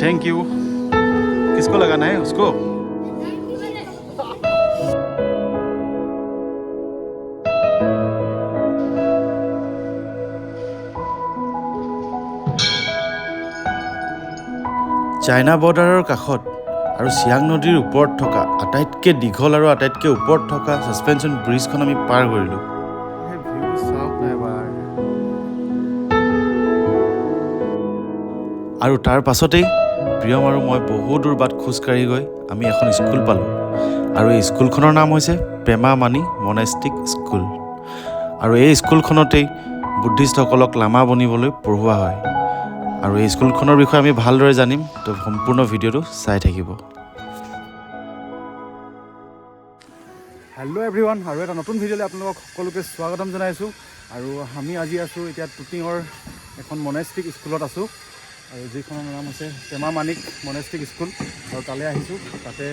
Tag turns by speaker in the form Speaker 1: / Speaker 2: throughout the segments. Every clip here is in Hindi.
Speaker 1: Thank you. किसको लगाना है उसको? চাইনা বৰ্ডাৰৰ কাষত আৰু চিয়াং নদীৰ ওপৰত থকা আটাইতকৈ দীঘল আৰু আটাইতকৈ ওপৰত থকা ছাছপেনশ্যন ব্ৰিজখন আমি পাৰ কৰিলোঁ। আৰু তাৰ পাছতেই প্ৰিয়ম আৰু মই বহু দূৰ বাট খোজকাঢ়ি গৈ আমি এখন স্কুল পালোঁ আৰু এই স্কুলখনৰ নাম হৈছে পেমা মানি মনেষ্টিক স্কুল। আৰু এই স্কুলখনতেই বুদ্ধিষ্টসকলক লামা বনিবলৈ পঢ়োৱা হয়। আৰু এই স্কুলখনৰ বিষয়ে আমি ভালদৰে জানিম, তো সম্পূৰ্ণ ভিডিঅ'টো চাই থাকিব। হেল্ল' এভৰিৱান, আৰু এটা নতুন ভিডিঅ'লৈ আপোনালোকক সকলোকে স্বাগতম জনাইছোঁ। আৰু আমি আজি আছোঁ এতিয়া টুটিঙৰ এখন মনেষ্টিক স্কুলত আছোঁ, আৰু যিখনৰ নাম হৈছে পেমা মানিক মনেষ্টিক স্কুল। আৰু তালৈ আহিছোঁ, তাতে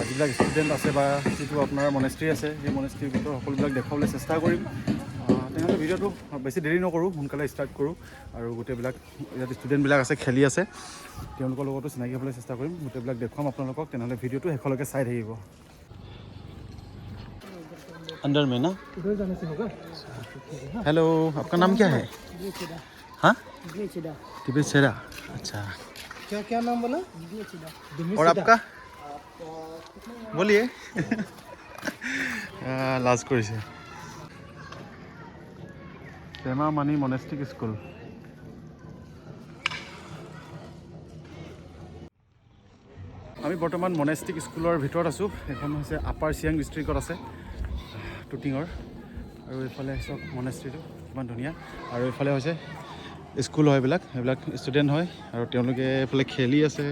Speaker 1: যিবিলাক ষ্টুডেণ্ট আছে বা যিটো আপোনাৰ মনেষ্ট্ৰি আছে, সেই মনেষ্ট্ৰিৰ ভিতৰত সকলোবিলাক দেখুৱাবলৈ চেষ্টা কৰিম। তেনেহ'লে ভিডিঅ'টো বেছি দেৰি নকৰোঁ, সোনকালে ষ্টাৰ্ট কৰোঁ। আৰু গোটেইবিলাক ইয়াত ষ্টুডেণ্টবিলাক আছে, খেলি আছে, তেওঁলোকৰ লগতো চিনাকি হ'বলৈ চেষ্টা কৰিম, গোটেইবিলাক দেখুৱাম আপোনালোকক। তেনেহ'লে ভিডিঅ'টো শেষলৈকে চাই থাকিব। अंदर में ना। हेलो, आपका नाम क्या है? हाँ, दिव्य छेड़ा। अच्छा,
Speaker 2: क्या क्या नाम बोला?
Speaker 1: और आपका बोलिए। लाज কৰিছে। পেমা মানি মনেষ্টিক স্কুল। আমি বৰ্তমান মনেষ্টিক স্কুলৰ ভিতৰত আছোঁ। এখন হৈছে আপাৰ চিয়াং ডিষ্ট্ৰিক্টত আছে, টুটিঙৰ। আৰু এইফালে চাওক মনেষ্ট্ৰিটো কিমান ধুনীয়া। আৰু এইফালে হৈছে স্কুল হয়, এইবিলাক ষ্টুডেণ্ট হয়, আৰু তেওঁলোকে এইফালে খেলি আছে।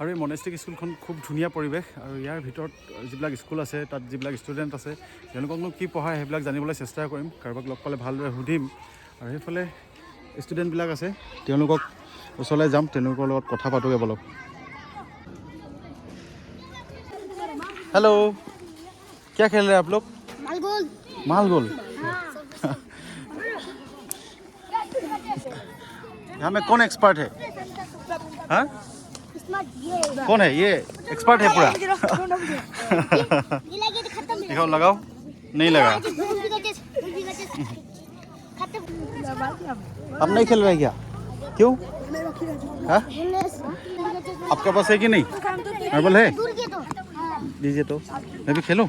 Speaker 1: আৰু এই মনেষ্টিক স্কুলখন খুব ধুনীয়া পৰিৱেশ। আৰু ইয়াৰ ভিতৰত যিবিলাক স্কুল আছে, তাত যিবিলাক ষ্টুডেণ্ট আছে, তেওঁলোককনো কি পঢ়ায় সেইবিলাক জানিবলৈ চেষ্টা কৰিম। কাৰোবাক লগ পালে ভালদৰে সুধিম। আৰু সেইফালে ষ্টুডেণ্টবিলাক আছে, তেওঁলোকক ওচৰলৈ যাম, তেওঁলোকৰ লগত কথা পাতোগৈ বলক। हेलो, क्या खेल रहे हैं आप लोग?
Speaker 3: मालगोल।
Speaker 1: मालगोल। यहाँ में कौन एक्सपर्ट है? हाँ, कौन है ये? एक्सपर्ट है पूरा। दिखाओ, लगाओ। नहीं लगा। आप नहीं खेल रहे क्या? क्यों? हाँ? आपके पास है कि नहीं? मार्बल है? दीजिए तो मैं भी खेलूं।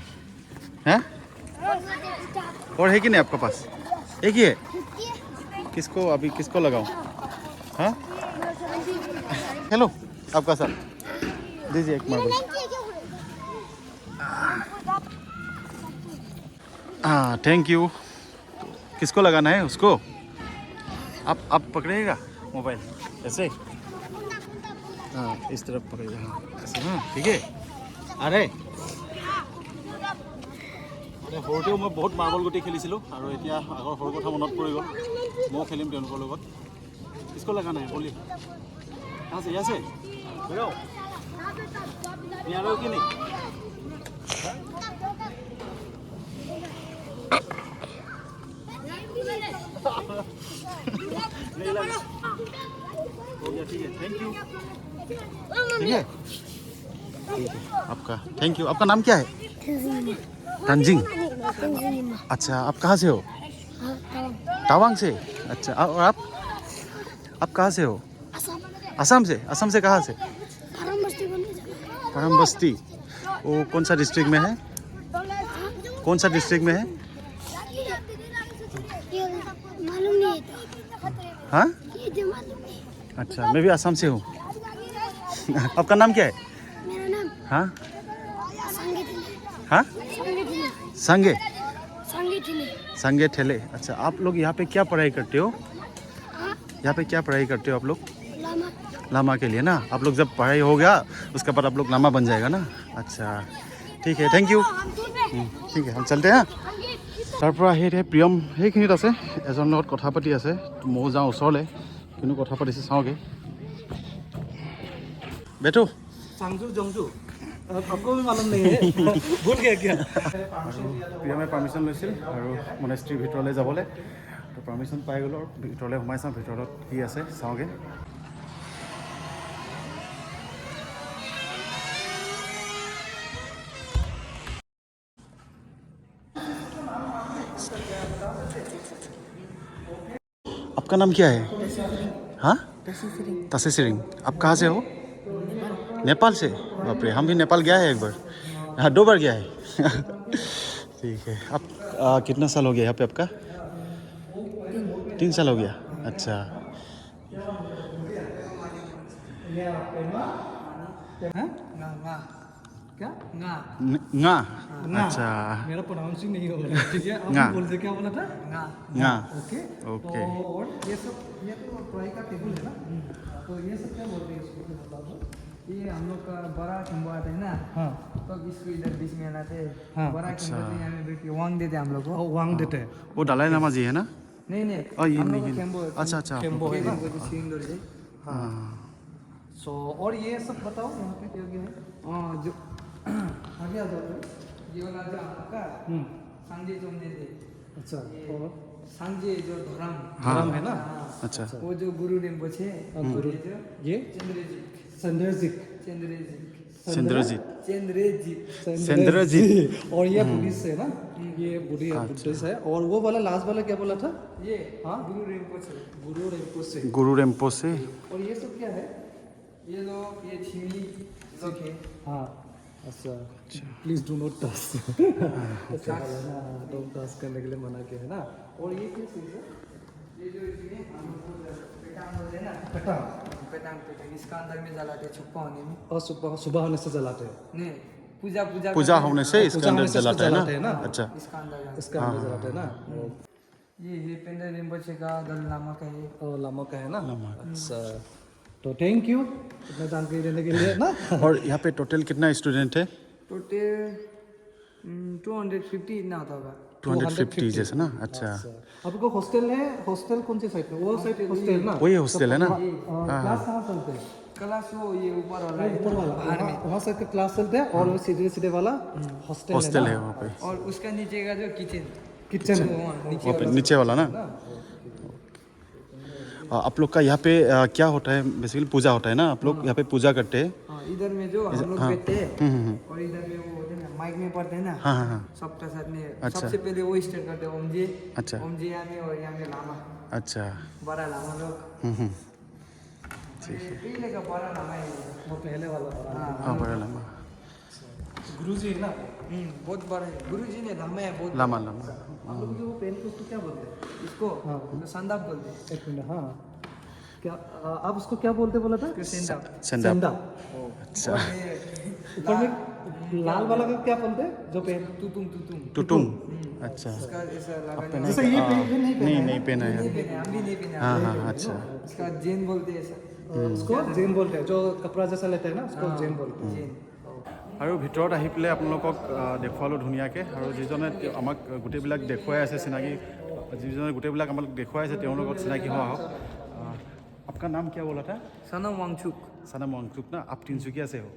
Speaker 1: हैं? और है कि नहीं आपके पास? एक ही है? किसको लगाऊं? हाँ, खेलो आपका साथ। दीजिए एक मार्बल। हाँ, थैंक यू। किसको लगाना है उसको? आप पकड़िएगा मोबाइल ऐसे। हाँ, इस तरफ पकड़िएगा। हाँ ऐसे। हाँ, ठीक है। আৰে সৰুতেও মই বহুত মাৰ্বল গুটি খেলিছিলোঁ, আৰু এতিয়া আগৰ সৰু কথা মনত পৰি গ'ল। ময়ো খেলিম তেওঁলোকৰ লগত। কিসকো লগা নাই বলি আছে ইয়াছে বেৰাও ইয়াৰো কি নেই। ठीक है, थैंक यू। ठीक है, आपका थैंक यू। आपका नाम क्या है? तंजिंग। अच्छा, आप कहाँ से हो? तवांग से। अच्छा, और आप कहाँ से हो? असम से। असम से कहाँ से? परम बस्ती। वो कौन सा डिस्ट्रिक्ट में है? कौन सा डिस्ट्रिक्ट में है? हाँ, अच्छा, मैं भी असम से हूँ। आपका नाम क्या है? हाँ हाँ, संगे संगे ठेले। अच्छा, आप लोग यहाँ पे क्या पढ़ाई करते हो? यहाँ पे क्या पढ़ाई करते हो आप लोग? लामा के लिए ना। आप लोग जब पढ़ाई हो गया उसके बाद आप लोग लामा बन जाएगा ना। अच्छा, ठीक है, थैंक यू। ठीक है, हम चलते हैं। তাৰ পৰা আহি এতিয়া প্ৰিয়ম সেইখিনিত আছে, এজনৰ লগত কথা পাতি আছে। ময়ো যাওঁ ওচৰলৈ, কিন্তু কথা পাতিছে চাওঁগৈ। বেটু
Speaker 2: চাংজু জংজু आपको भी मालूम नहीं है भूल गया क्या
Speaker 1: প্ৰিয়মে পাৰ্মিশ্যন লৈছিল আৰু মনেষ্ট্ৰীৰ ভিতৰলৈ যাবলৈ তো পাৰ্মিশ্যন পাই গ'লোঁ আৰু ভিতৰলৈ সোমাই চাওঁ ভিতৰত কি আছে চাওঁগৈ आपका नाम क्या है हाँ तसे सिरिंग आप कहाँ से हो नेपाल से बाप रे हम भी नेपाल गया है एक बार हाँ 2 बार गया है ठीक है आप कितना साल हो गया यहाँ पे आपका 3 साल हो गया अच्छा
Speaker 2: क्या nga
Speaker 1: nga अच्छा
Speaker 2: मेरा प्रोनाउंसिंग नहीं हो रहा है ठीक है
Speaker 1: nga
Speaker 2: आप बोल से क्या बोला था nga
Speaker 1: nga
Speaker 2: ओके
Speaker 1: ओके
Speaker 2: तो और ये सब ये तो ट्राई का टेबल है ना तो ये सब क्या बोल रहे हैं इसको बता दो
Speaker 3: ये हम लोग का बड़ा खम्बा आता है ना
Speaker 2: हाँ
Speaker 3: तब इसको इधर बीच में लाते हैं
Speaker 2: हाँ,
Speaker 3: बड़ा खम्बा तो यहाँ में बैठ के वांग देते हैं हम लोग को
Speaker 2: वांग देते हैं
Speaker 1: वो दलाई लामा जी है ना
Speaker 3: नहीं नहीं
Speaker 1: ये
Speaker 3: हम लोग
Speaker 1: नहीं
Speaker 3: का खेम्बो
Speaker 1: अच्छा अच्छा
Speaker 2: खेम्बो है ना
Speaker 3: सिंगल है
Speaker 2: हाँ सो और ये सब बताओ यहाँ पे क्या क्या है
Speaker 3: हाँ जो
Speaker 2: आगे आ जाओ
Speaker 3: ये वाला जो आपका सांजे जो देते
Speaker 2: अच्छा और
Speaker 3: सांजे जो धर्म
Speaker 2: धर्म है ना
Speaker 1: अच्छा
Speaker 3: वो जो गुरु रिम्पोछे
Speaker 2: गुरु ये
Speaker 3: चंद्रजी
Speaker 2: संदर्जिक
Speaker 3: चंद्रजी
Speaker 1: चंद्रजीत
Speaker 3: चंद्रजी
Speaker 1: चंद्रजीत
Speaker 2: और ये बुद्धिस्ट है ना ये बुद्धिस्ट है और वो वाला लास्ट वाला क्या बोला था
Speaker 3: ये
Speaker 2: हाँ
Speaker 3: गुरु रिम्पोछे
Speaker 2: गुरु रेमपोसे
Speaker 1: गुरु रेम्पो से
Speaker 2: और ये सब क्या है
Speaker 3: ये लोग ये छिमी लोग है
Speaker 2: हाँ अच्छा प्लीज डू नॉट टच अच्छा डोंट टच करने के लिए मना किया है ना और ये क्या चीज़ है
Speaker 3: ये जो इसमें हम लोग को पेटांग बोलते हैं ना
Speaker 2: कटा
Speaker 3: पेटांग पेटांग इसका अंदर में जलाते हैं छुपा होने में
Speaker 2: और सुबह सुबह होने से जलाते हैं
Speaker 3: नहीं पूजा पूजा
Speaker 1: पूजा
Speaker 3: करते हैं।
Speaker 1: होने से इसके
Speaker 2: पूजा
Speaker 1: अंदर
Speaker 2: होने से इसको
Speaker 1: जलाता
Speaker 2: जलाते हैं
Speaker 1: है
Speaker 2: ना?
Speaker 1: ना अच्छा
Speaker 3: इसका अंदर जलाते
Speaker 2: इसका अंदर जलाते हैं ना
Speaker 3: ये पेंडल रिम्पोछे का दल लामा का है
Speaker 2: और लामा का है ना अच्छा तो थैंक यू इतना जानकारी देने के लिए ना
Speaker 1: और यहाँ पे टोटल कितना स्टूडेंट है
Speaker 3: टोटल 250 इतना होता होगा
Speaker 1: 250 जैसे ना अच्छा
Speaker 2: आपको हॉस्टल है हॉस्टल कौन सी साइड में वो साइड हॉस्टल ना
Speaker 1: वही हॉस्टल है ना
Speaker 2: क्लास कहाँ चलते हैं
Speaker 3: क्लास वो ये ऊपर वाला है
Speaker 2: ऊपर वाला वहाँ से क्लास चलते हैं और वो सीधे सीधे वाला हॉस्टल
Speaker 1: हॉस्टल है वहाँ पे
Speaker 3: और उसका नीचे का जो किचन
Speaker 2: किचन है
Speaker 3: नीचे
Speaker 1: वहाँ पे नीचे वाला ना आप लोग का यहाँ पे क्या होता है बेसिकली पूजा होता है ना आप लोग यहाँ पे पूजा करते हैं
Speaker 3: हाँ, इधर में जो हम लोग बैठते हैं और इधर में वो होते हैं ना माइक में पढ़ते हैं ना
Speaker 1: हाँ हाँ हाँ
Speaker 3: सबका साथ में
Speaker 1: अच्छा।
Speaker 3: सबसे पहले वो स्टार्ट करते हैं ओम जी
Speaker 1: अच्छा
Speaker 3: ओम जी यहाँ में और यहाँ में लामा
Speaker 1: अच्छा
Speaker 3: बड़ा लामा लोग पहले का बड़ा लामा है ये।
Speaker 2: वो पहले वाला
Speaker 3: हाँ
Speaker 1: हाँ बड़ा लंबा
Speaker 2: गुरु जी है ना
Speaker 3: बहुत बड़ा है गुरु जी ने लामा है बहुत
Speaker 1: लंबा लंबा
Speaker 2: हम लोग जो पेन को उसको क्या बोलते हैं
Speaker 3: इसको
Speaker 2: हाँ।
Speaker 3: संदाप बोलते हैं
Speaker 2: एक मिनट हाँ क्या आप उसको क्या बोलते बोला था
Speaker 3: संदाप
Speaker 1: सेंडा
Speaker 2: सेंडा
Speaker 1: अच्छा
Speaker 3: और ये
Speaker 2: ऊपर में लाल वाला का क्या बोलते हैं जो पेन
Speaker 3: तुतुम तुतुम
Speaker 1: टुटुम अच्छा
Speaker 3: इसका ऐसा लगाने
Speaker 2: जैसे ये पेन नहीं
Speaker 1: नहीं नहीं पहना है
Speaker 3: नहीं पहने हम भी नहीं पहने
Speaker 1: हाँ हाँ अच्छा
Speaker 3: इसका जेन बोलते हैं ऐसा
Speaker 2: उसको जेन बोलते हैं जो कपड़ा जैसा लेते हैं ना उसको जेन बोलते हैं
Speaker 3: जेन
Speaker 1: আৰু ভিতৰত আহি পেলাই আপোনালোকক দেখুৱালোঁ ধুনীয়াকৈ আৰু যিজনে আমাক গোটেইবিলাক দেখুৱাই আছে চিনাকি যিজনে গোটেইবিলাক আমাক দেখুৱাই আছে তেওঁৰ লগত চিনাকি হোৱা হওক आपका नाम क्या बोला था
Speaker 3: सनम वांगचुक
Speaker 1: सनम वांगचुक ना आप तिनसुकिया से हो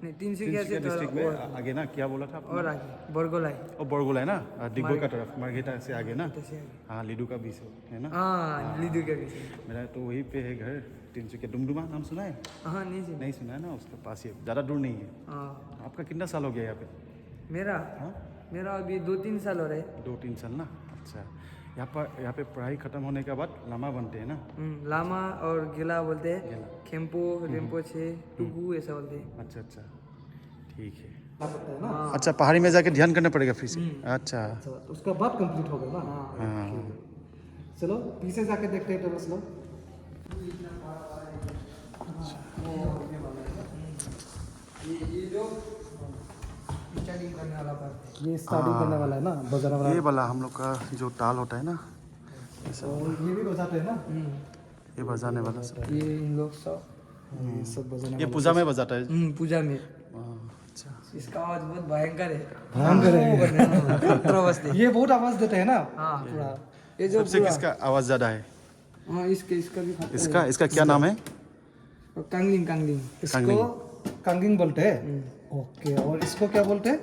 Speaker 3: नहीं तिनसुकिया से
Speaker 1: डिस्ट्रिक्ट में आगे ना क्या बोला था
Speaker 3: और आगे बरगोलाई
Speaker 1: और बरगोला है ना डिगबोई का तरफ मार्घेटा से आगे ना
Speaker 3: से आगे।
Speaker 1: हाँ लिडू का बीच है ना
Speaker 3: हाँ लिदू के पीछे
Speaker 1: मेरा तो वहीं पे है घर तिनसुकिया डुमडुमा नाम सुना है
Speaker 3: हाँ नहीं जी
Speaker 1: नहीं सुना है ना उसके पास ही ज़्यादा दूर नहीं है
Speaker 3: हाँ
Speaker 1: आपका कितना साल हो गया यहाँ पे
Speaker 3: मेरा
Speaker 1: हाँ
Speaker 3: मेरा अभी 2-3 साल हो रहे
Speaker 1: 2-3 साल ना अच्छा यहाँ पे पढ़ाई खत्म होने के बाद लामा बनते हैं ना
Speaker 3: लामा और गिला बोलते हैं
Speaker 1: गिला।
Speaker 3: खेम्पो रिम्पोछे टुकू ऐसा बोलते हैं
Speaker 1: अच्छा अच्छा ठीक है
Speaker 2: पता है ना
Speaker 1: अच्छा पहाड़ी में जाके ध्यान करना पड़ेगा फिर से अच्छा
Speaker 2: अच्छा तो उसका बाद कंप्लीट हो गया ना
Speaker 1: हाँ
Speaker 2: चलो पीछे जाके देखते हैं टेबल्स लोग
Speaker 3: ये जो स्टार्टिंग करने वाला पार्ट
Speaker 2: ये स्टार्टिंग करने वाला है ना बजाना वाला
Speaker 1: ये वाला हम लोग का जो ताल होता है ना
Speaker 2: और ये भी बजाते हैं ना
Speaker 1: ये बजाने वाला सब
Speaker 3: ये इन लोग सब
Speaker 2: ये सब बजाने
Speaker 1: ये पूजा में बजाता है
Speaker 3: पूजा में
Speaker 1: अच्छा
Speaker 3: इसका आवाज बहुत भयंकर है
Speaker 2: भयंकर है।
Speaker 3: खतरा बजते
Speaker 2: ये बहुत आवाज देते हैं ना
Speaker 3: हाँ
Speaker 2: पूरा
Speaker 3: ये जो
Speaker 1: सबसे किसका आवाज़ ज़्यादा है
Speaker 3: हाँ इसका भी खतरा
Speaker 1: इसका क्या नाम है
Speaker 3: है। कांगलिंग कांगलिंग
Speaker 2: इसको कांगिंग बोलते हैं ओके और इसको क्या बोलते हैं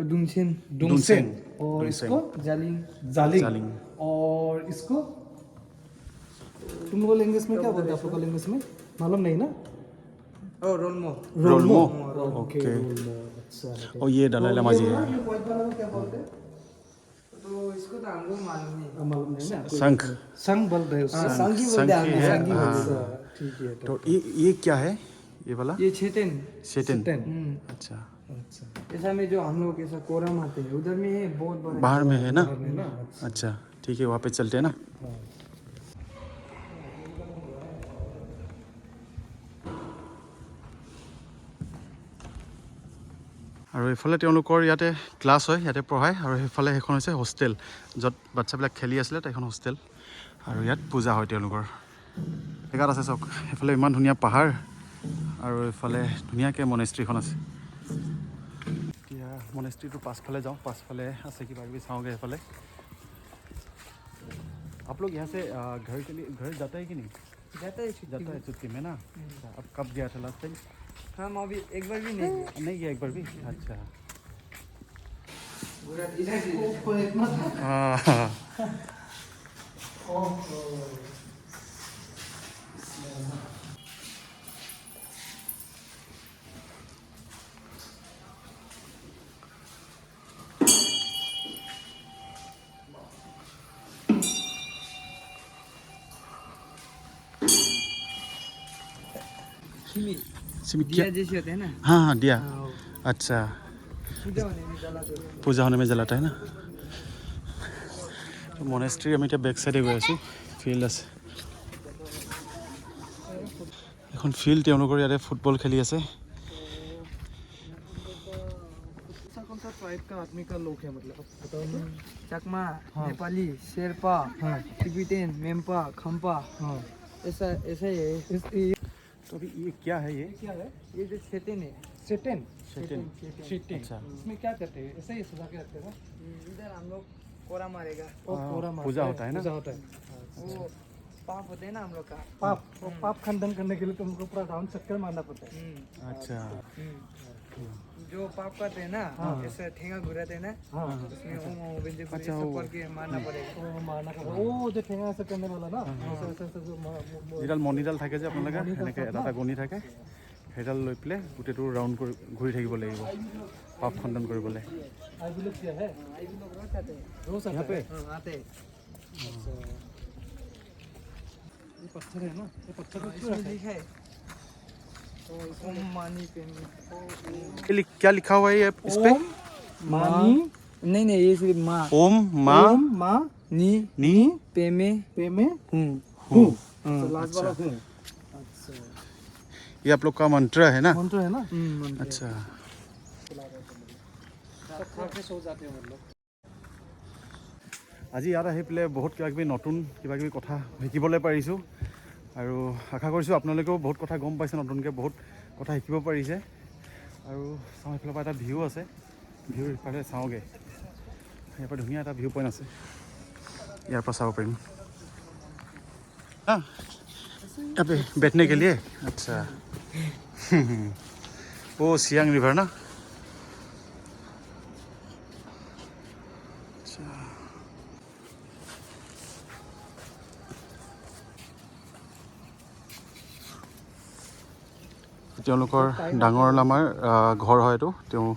Speaker 3: डुंगसेन
Speaker 2: डुंगसेन और इसको
Speaker 3: जालिंग
Speaker 2: जालिंग और इसको तुम लोग लैंग्वेज में क्या बोलते हैं आप लोग लैंग्वेज में मालूम नहीं ना
Speaker 3: और रोलमो
Speaker 1: रोलमो
Speaker 2: ओके
Speaker 1: ओके
Speaker 2: अच्छा
Speaker 1: और ये दलाई लामा जी है
Speaker 2: ये व्हाइट वाला को क्या बोलते हैं
Speaker 3: तो इसको तो हमको मालूम नहीं
Speaker 2: मालूम नहीं ना
Speaker 1: शंख
Speaker 2: संग बोलते हैं उसको
Speaker 3: संगी बोलते
Speaker 1: शंख
Speaker 3: हैं
Speaker 1: ही
Speaker 3: हमको,
Speaker 1: है
Speaker 3: संगी बोलते हैं।
Speaker 2: अच्छा, ठीक है
Speaker 1: तो ये क्या है ये वाला
Speaker 3: ये छेतेन
Speaker 1: शेटन
Speaker 2: टेन
Speaker 1: अच्छा
Speaker 2: अच्छा
Speaker 3: ऐसा में जो हम लोग ऐसा कोरम आते हैं उधर में है बहुत बड़ा
Speaker 1: बाहर में है ना
Speaker 2: है ना
Speaker 1: अच्छा ठीक है वहाँ पे चलते हैं ना আৰু এইফালে তেওঁলোকৰ ইয়াতে ক্লাছ হয় ইয়াতে পঢ়ায় আৰু সেইফালে সেইখন হৈছে হোষ্টেল য'ত বাচ্চাবিলাক খেলি আছিলে সেইখন হোষ্টেল আৰু ইয়াত পূজা হয় তেওঁলোকৰ জেগাত আছে চাওক সেইফালে ইমান ধুনীয়া পাহাৰ আৰু এইফালে ধুনীয়াকৈ মনেষ্ট্ৰীখন আছে এতিয়া মনেষ্ট্ৰীটোৰ পাছফালে যাওঁ পাছফালে আছে কিবা কিবি চাওঁগৈ সেইফালে आप लोग यहाँ से घर के लिए घर जाता है कि नहीं
Speaker 3: जाता है छुट्टी
Speaker 1: जाता है छुट्टी में ना अब कब गया था लास्ट टाइम
Speaker 3: हम अभी एक बार भी नहीं गए
Speaker 1: नहीं गया एक बार भी अच्छा
Speaker 3: पूरा इधर ही
Speaker 1: हाँ
Speaker 3: खिमी
Speaker 1: सिमी
Speaker 3: दिया
Speaker 1: क्या
Speaker 3: जैसे होते हैं ना
Speaker 1: हाँ हाँ दिया
Speaker 3: हाँ,
Speaker 1: अच्छा
Speaker 3: पूजा होने में जलाते हैं
Speaker 1: পূজা होने में जलाता है ना মনেষ্ট্ৰী আমি এতিয়া বেক চাইডে গৈ আছোঁ ফিল্ড আছে এখন ফিল্ড তেওঁলোকৰ ইয়াতে ফুটবল খেলি আছে
Speaker 2: कौन सा ट्राइब का आदमी का लोग है मतलब बताओ तो
Speaker 3: चकमा नेपाली शेरपा टिबिटेन मेम्पा खम्पा
Speaker 2: हाँ
Speaker 3: ऐसा ऐसा ही है
Speaker 1: तो अभी ये क्या है ये
Speaker 2: क्या है
Speaker 3: ये जो छेतेन है
Speaker 2: सेटेन
Speaker 1: शेटन
Speaker 2: शीटिंग
Speaker 1: अच्छा।
Speaker 2: इसमें क्या करते हैं ऐसे ही सजा के रखते हैं ना
Speaker 3: इधर हम लोग कोरा मारेगा
Speaker 2: और कोरा मारते
Speaker 1: पूजा
Speaker 2: हैं,
Speaker 1: होता है ना?
Speaker 2: पूजा होता है
Speaker 3: वो पाप होते हैं ना हम लोग का
Speaker 2: पाप वो पाप खंडन करने के लिए तुमको पूरा राउंड चक्कर मारना पड़ता है
Speaker 1: अच्छा
Speaker 3: जो पाप करते हैं ना ऐसे ठेंगा घुराते हैं ना
Speaker 2: हाँ
Speaker 3: उसमें ओम ओम बिंदु
Speaker 1: अच्छा,
Speaker 3: सब
Speaker 1: वो-
Speaker 3: पढ़ के मारना पड़ेगा
Speaker 2: वो मारना का वो जो ठेंगा ऐसे करने वाला ना ऐसे ऐसे ऐसे जो
Speaker 1: যিডাল মণিডাল থাকে যে আপোনালোকে সেনেকৈ এটা এটা গণি থাকে সেইডাল লৈ পেলাই গোটেইটো ৰাউণ্ড কৰি ঘূৰি থাকিব লাগিব পাপ খণ্ডন কৰিবলৈ
Speaker 2: आई भी लोग क्या है
Speaker 3: आई भी लोग रोज आते हैं
Speaker 2: रोज
Speaker 1: यहाँ
Speaker 2: आता
Speaker 1: पे
Speaker 2: है
Speaker 3: आते हैं
Speaker 2: ये पत्थर है ना ये पत्थर को क्यों
Speaker 3: इसमें
Speaker 2: रखा है?
Speaker 3: लिखा है ओम मानी पेन
Speaker 1: क्या लिखा हुआ है ये इस पे
Speaker 2: ओम मानी
Speaker 3: नहीं नहीं ये सिर्फ माँ
Speaker 1: ओम माँ
Speaker 2: ओम माँ
Speaker 3: नी
Speaker 1: नी
Speaker 3: पे में
Speaker 2: पे में
Speaker 3: हूँ
Speaker 2: हूँ
Speaker 3: हाँ,
Speaker 2: तो लास्ट वाला हूँ अच्छा
Speaker 1: ये आप लोग का मंत्र है ना
Speaker 2: मंत्र है ना
Speaker 1: अच्छा
Speaker 2: सब खा के सो जाते हैं हम लोग
Speaker 1: আজি ইয়াত আহি পেলাই বহুত কিবা কিবি নতুন কিবা কিবি কথা শিকিবলৈ পাৰিছোঁ আৰু আশা কৰিছোঁ আপোনালোকেও বহুত কথা গম পাইছে নতুনকৈ বহুত কথা শিকিব পাৰিছে আৰু চাওঁ এইফালৰ পৰা এটা ভিউ আছে ভিউ ইফালে চাওঁগৈ ইয়াৰ পৰা ধুনীয়া এটা ভিউ পইণ্ট আছে ইয়াৰ পৰা চাব পাৰিম हाँ यहाँ पे बैठने के लिए अच्छा वो सियांग रिवर ना তেওঁলোকৰ ডাঙৰ লামাৰ ঘৰ হয় এইটো তেওঁ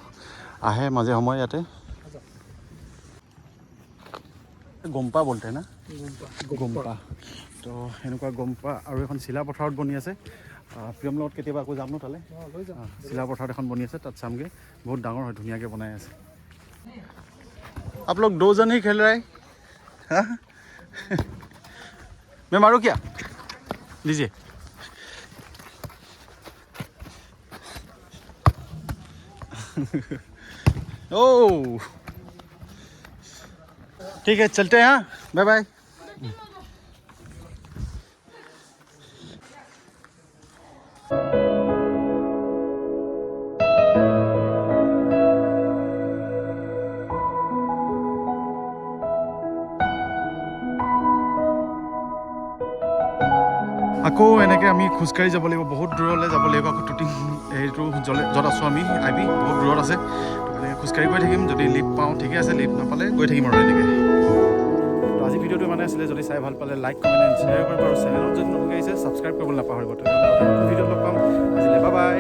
Speaker 1: আহে মাজে সময়ে ইয়াতে গম্পা বলতে না গম্পা তো এনেকুৱা গম্পা আৰু এখন চিলা পথাৰত বনি আছে প্ৰিয়ম লগত কেতিয়াবা আকৌ যাম ন তালৈ চিলা পথাৰত এখন বনি আছে তাত চামগৈ বহুত ডাঙৰ হয় ধুনীয়াকৈ বনাই আছে आप लोग 2 जन ही खेल रहे हैं हाँ? मैं मारूँ क्या लीजिए ओ ठीक है चलते हैं हाँ बाय बाय আকৌ এনেকৈ আমি খোজকাঢ়ি যাব লাগিব, বহুত দূৰলৈ যাব লাগিব। আকৌ টুটিং হেৰিটো য'ত আছোঁ আমি আইবি বহুত দূৰত আছে, তো এনেকৈ খোজকাঢ়ি গৈ থাকিম। যদি লিফ্ট পাওঁ ঠিকে আছে, লিফ্ট নাপালে গৈ থাকিম আৰু এনেকৈ। তো আজি ভিডিঅ'টো মানে আছিলে, যদি চাই ভাল পালে লাইক কমেণ্ট এণ্ড শ্বেয়াৰ কৰিব, আৰু চেনেলত যদি নতুনকৈ আহিছে ছাবস্ক্ৰাইব কৰিবলৈ নাপাহৰিব। তো ভিডিঅ'ত লগ পাম, আজিলৈ বাই বাই।